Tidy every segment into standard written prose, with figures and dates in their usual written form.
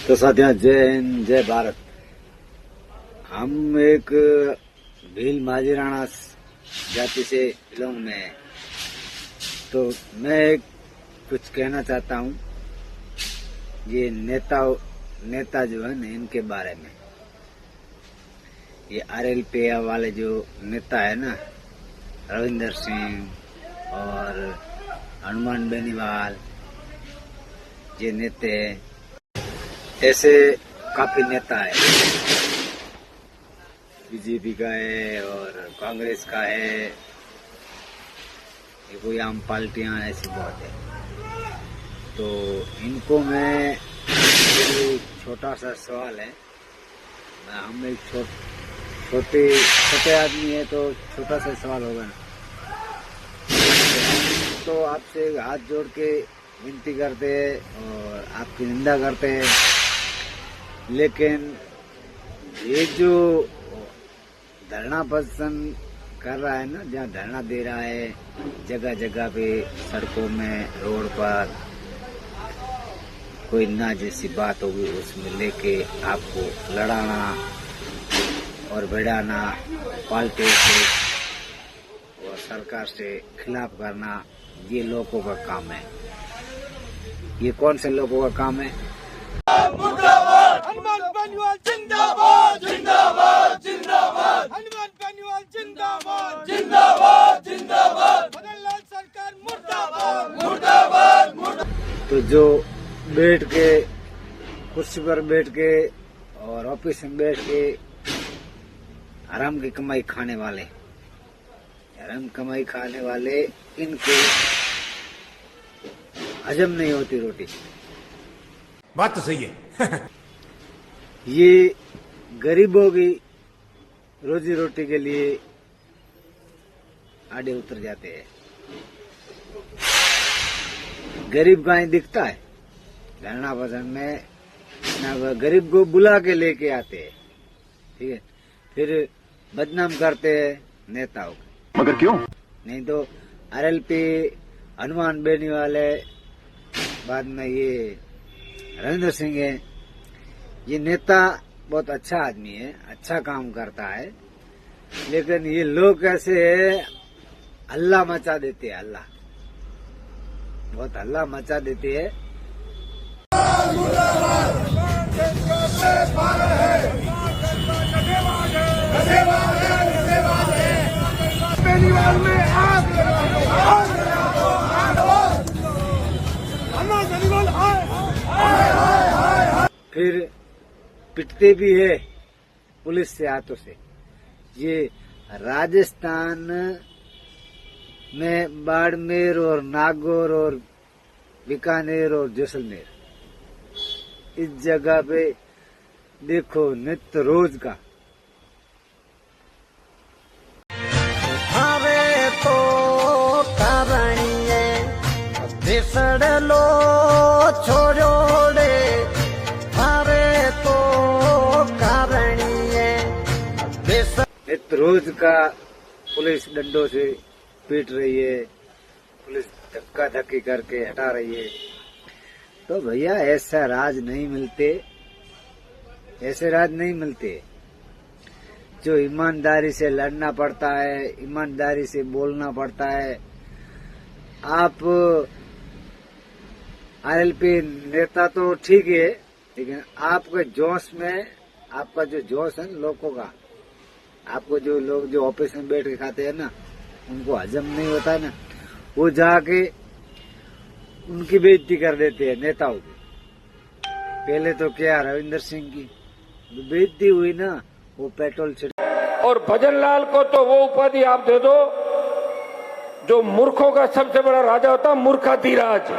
तो साथियों, जय हिंद, जय भारत। हम एक भील माजीराणा जाति से बिलोंग में है, तो मैं कुछ कहना चाहता हूँ ये नेता जो है ना, इनके बारे में। ये आरएलपी वाले जो नेता है ना, रविंदर सिंह और हनुमान बेनीवाल, ये नेता है। ऐसे काफी नेता है, बीजेपी का है और कांग्रेस का है, ये कोई आम पार्टियां ऐसी बहुत है। तो इनको मैं छोटा सा सवाल है, हम एक छोटे आदमी है तो छोटा सा सवाल होगा ना, तो आपसे हाथ जोड़ के विनती करते हैं और आपकी निंदा करते हैं, लेकिन ये जो धरना प्रदर्शन कर रहा है ना, जहाँ धरना दे रहा है जगह जगह पे, सड़कों में, रोड पर, कोई ना जैसी बात होगी उसमें लेके आपको लड़ाना और भिड़ाना, पार्टी से और सरकार से खिलाफ करना, ये लोगों का काम है। ये कौन से लोगों का काम है? हनुमान बेनीवाल जिंदाबाद जिंदाबाद जिंदाबाद, हनुमान बेनीवाल जिंदाबाद जिंदाबाद जिंदाबाद, मदनलाल सरकार मुर्दाबाद मुर्दाबाद मुर्दाबाद। तो जो बैठ के कुर्सी पर बैठ के और ऑफिस में बैठ के हराम की कमाई खाने वाले, इनको हजम नहीं होती रोटी। बात तो सही है। ये गरीबों की रोजी रोटी के लिए आड़े उतर जाते हैं। गरीब कहीं दिखता है धरना प्रदर्शन में ना, गरीब को बुला के लेके आते हैं, ठीक है, फिर बदनाम करते हैं नेताओं को। मगर क्यों? नहीं तो आरएलपी, हनुमान बेनीवाल है, बाद में ये रविंदर सिंह है। ये नेता बहुत अच्छा आदमी है, अच्छा काम करता है, लेकिन ये लोग कैसे है, हल्ला मचा देते हैं, बहुत हल्ला मचा देते हैं। फिर पिटते भी है पुलिस से, हाथों से। ये राजस्थान में बाड़मेर और नागौर और बीकानेर और जैसलमेर, इस जगह पे देखो नित्य रोज का। हरे तो तारणिये बिसड़ लो छोड़ोड़े, हरे तो कारणिये नित्य रोज का पुलिस डंडों से पीट रही है, पुलिस धक्का धक्की करके हटा रही है। तो भैया ऐसे राज नहीं मिलते। जो ईमानदारी से लड़ना पड़ता है, ईमानदारी से बोलना पड़ता है। आप आरएलपी नेता तो ठीक है, लेकिन आपके जोश में, आपका जो जोश है लोगों का, आपको जो लोग जो ऑफिस में बैठ के खाते हैं ना, उनको हजम नहीं होता है ना, वो जाके उनकी बेइज्जती कर देते हैं नेताओं की। पहले तो क्या रविंदर सिंह की बेइज्जती हुई ना, वो पेट्रोल और भजनलाल को तो वो उपाधि आप दे दो जो मूर्खों का सबसे बड़ा राजा होता, मूर्खाधिराज।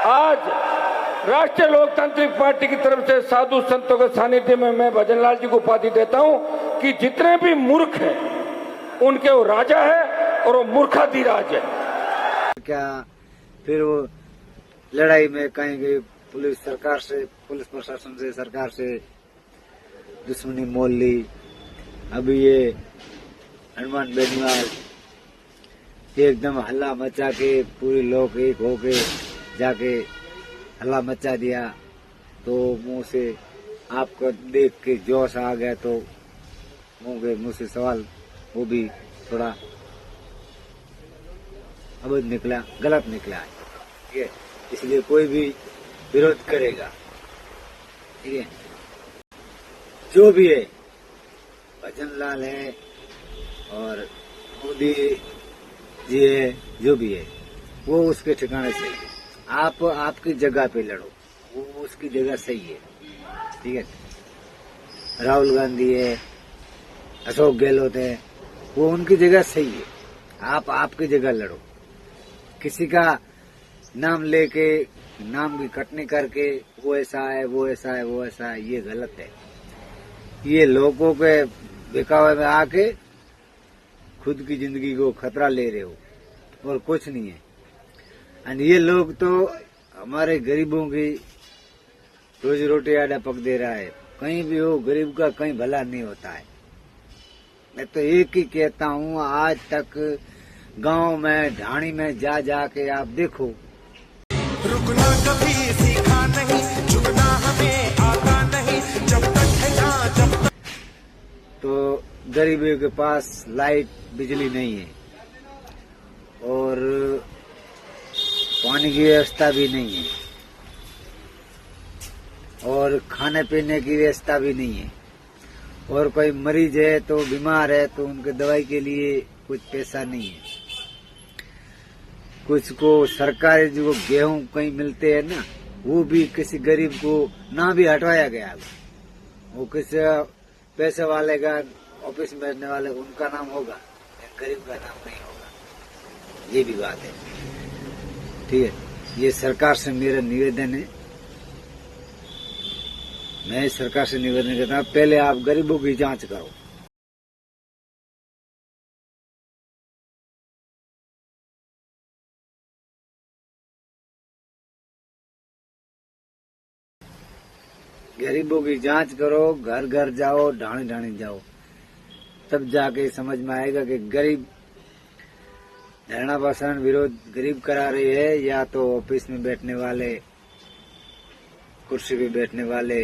आज राष्ट्रीय लोकतांत्रिक पार्टी की तरफ से साधु संतों के सानिध्य में मैं भजनलाल जी को उपाधि देता हूं कि जितने भी मूर्ख हैं उनके वो राजा है और वो मूर्खाधिराज है। क्या फिर वो लड़ाई में कहीं गई, पुलिस प्रशासन से, सरकार से दुश्मनी मोल ली। अभी ये हनुमान बेनीवाल एकदम हल्ला मचा के पूरे लोग एक होके जाके हल्ला मचा दिया। तो मुंह से आपको देख के जोश आ गया तो मुंह से सवाल वो भी थोड़ा अवैध निकला, गलत निकला है, ठीक है। इसलिए कोई भी विरोध करेगा, ठीक है। जो भी है, भजनलाल है और मोदी जी है, जो भी है वो उसके ठिकाने से है। आप आपकी जगह पे लड़ो, वो उसकी जगह सही है, ठीक है। राहुल गांधी है, अशोक गहलोत है, वो उनकी जगह सही है। आप आपकी जगह लड़ो। किसी का नाम लेके, नाम की कटनी करके वो ऐसा है, वो ऐसा है, वो ऐसा है, ये गलत है। ये लोगों के बेकावे में आके खुद की जिंदगी को खतरा ले रहे हो और कुछ नहीं है। और ये लोग तो हमारे गरीबों की रोजी रोटी आडा पक दे रहा है। कहीं भी हो, गरीब का कहीं भला नहीं होता है। मैं तो एक ही कहता हूँ, आज तक गांव में, ढाणी में जा जाके आप देखो, रुकना कभी सीखा नहीं, झुकना हमें आता नहीं, जब तक है जहाँ जब तक। तो गरीबों के पास लाइट, बिजली नहीं है और पानी की व्यवस्था भी नहीं है और खाने पीने की व्यवस्था भी नहीं है। और कोई मरीज है तो बीमार है तो उनके दवाई के लिए कुछ पैसा नहीं है। कुछ को सरकारी जो गेहूं कहीं मिलते हैं ना, वो भी किसी गरीब को ना भी हटवाया गया। वो किसी पैसे वाले का, ऑफिस में बैठने वाले उनका नाम होगा, गरीब का नाम नहीं होगा। ये भी बात है, ठीक है। ये सरकार से मेरा निवेदन है, मैं सरकार से निवेदन करता हूँ, पहले आप गरीबों की जांच करो। गरीबों की जांच करो, घर घर जाओ, ढाणी ढाणी जाओ, तब जाके समझ में आएगा कि गरीब धरना प्रदर्शन विरोध गरीब करा रही है या तो ऑफिस में बैठने वाले, कुर्सी पे बैठने वाले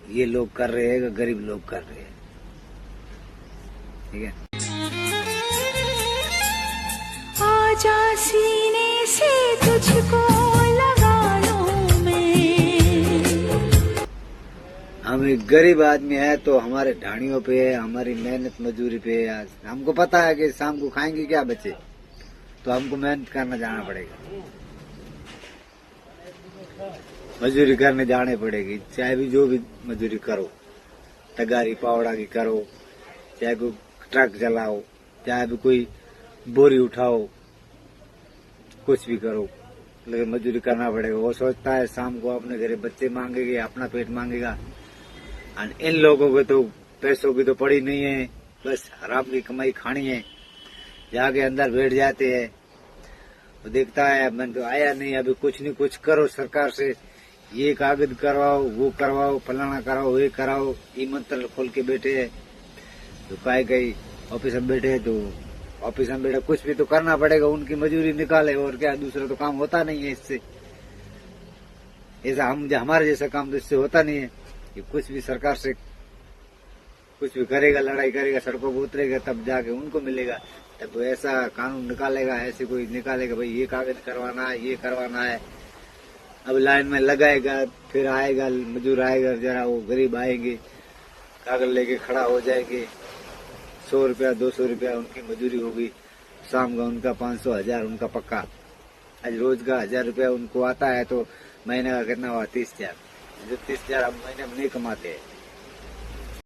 ये लोग कर रहे हैं, गरीब लोग कर रहे हैं, ठीक है। आजा सीने से तुझको लगा लूं मैं। हम एक गरीब आदमी है तो हमारे ढाणियों पे है, हमारी मेहनत मजदूरी पे है। हमको पता है कि शाम को खाएंगे क्या बच्चे, तो हमको मेहनत करना जाना पड़ेगा, मजदूरी करने जाने पड़ेगी। चाहे भी जो भी मजदूरी करो, तगारी पावड़ा की करो, चाहे कोई ट्रक चलाओ, चाहे भी कोई बोरी उठाओ, कुछ भी करो, लेकिन मजदूरी करना पड़ेगा। वो सोचता है शाम को अपने घरे बच्चे मांगेंगे, अपना पेट मांगेगा। और इन लोगों को तो पैसों की तो पड़ी नहीं है, बस हराम की कमाई खानी है। जाके अंदर बैठ जाते हैं, वो देखता है मैं तो आया नहीं, अभी कुछ नहीं कुछ करो सरकार से, ये कागज करवाओ, वो करवाओ, फलाना कराओ, ये कराओ, ये मंत्र खोल के बैठे है। तो काय कहीं ऑफिस में बैठे है तो ऑफिस में बैठे, कुछ भी तो करना पड़ेगा, उनकी मजूरी निकाले, और क्या, दूसरा तो काम होता नहीं है इससे। ऐसा हमारे जैसा काम तो इससे होता नहीं है कि कुछ भी सरकार से कुछ भी करेगा, लड़ाई करेगा, सड़कों पर उतरेगा, तब जाके उनको मिलेगा। तब तो ऐसा कानून निकालेगा, ऐसे कोई निकालेगा भाई ये कागज करवाना है, ये करवाना है। अब लाइन में लगाएगा, फिर आएगा मजदूर, आएगा जरा, वो गरीब आएंगे, कागज लेके खड़ा हो जाएंगे। 100 रुपया 200 रुपया उनकी मजदूरी होगी, शाम का उनका 500 1000 उनका पक्का। आज रोज का 1000 रुपया उनको आता है तो महीने का कितना हुआ, 30,000। जो 30,000 अब महीने में नहीं कमाते हैं।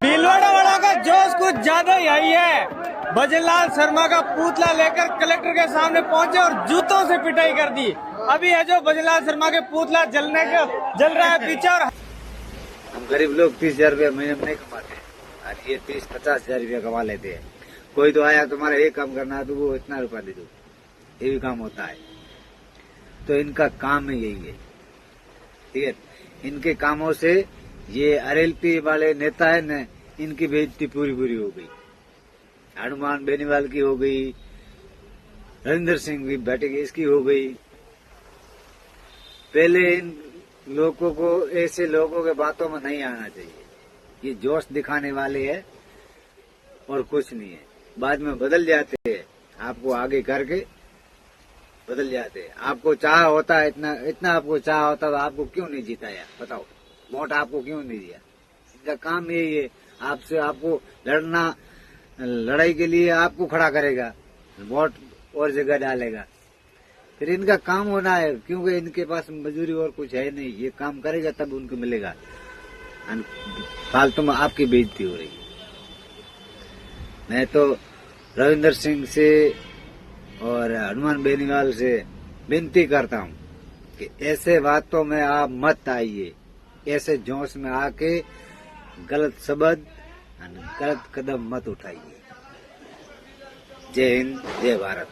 भीलवाड़ा वाला का जोश कुछ ज्यादा ही आई है। भजनलाल शर्मा का पुतला लेकर कलेक्टर के सामने पहुंचे और जूतों से पिटाई कर दी। अभी है जो भजनलाल शर्मा के पुतला जल रहा है पीछे। और हम गरीब लोग 30,000 रुपया महीने में नहीं कमाते, और ये 30-50 हजार रुपया कमा लेते हैं। कोई तो आया तुम्हारा ये काम करना है तो वो इतना रुपया दे दो, ये भी काम होता है। तो इनका काम ही यही है, ठीक है। इनके कामों से ये आरएलपी वाले नेता है न, इनकी बेइज्जती पूरी पूरी हो गई। हनुमान बेनीवाल की हो गई, रविंदर सिंह की बेटे की इसकी हो गई। पहले लोगों को ऐसे लोगों के बातों में नहीं आना चाहिए। ये जोश दिखाने वाले हैं और कुछ नहीं है, बाद में बदल जाते हैं, आपको आगे करके बदल जाते हैं। आपको चाह होता है, इतना आपको चाह होता तो आपको क्यों नहीं जिताया? बताओ, वोट आपको क्यों नहीं दिया? इनका काम यही है, आपसे आपको लड़ाई के लिए आपको खड़ा करेगा, वोट और जगह डालेगा। फिर इनका काम होना है, क्योंकि इनके पास मजदूरी और कुछ है नहीं। ये काम करेगा तब उनको मिलेगा, फालतू में आपकी बेइज्जती हो रही है। मैं तो रविंदर सिंह से और हनुमान बेनीवाल से विनती करता हूं कि ऐसे बातों में आप मत आइए, ऐसे जोश में आके गलत शब्द गलत कदम मत उठाइए। जय हिंद, जय भारत।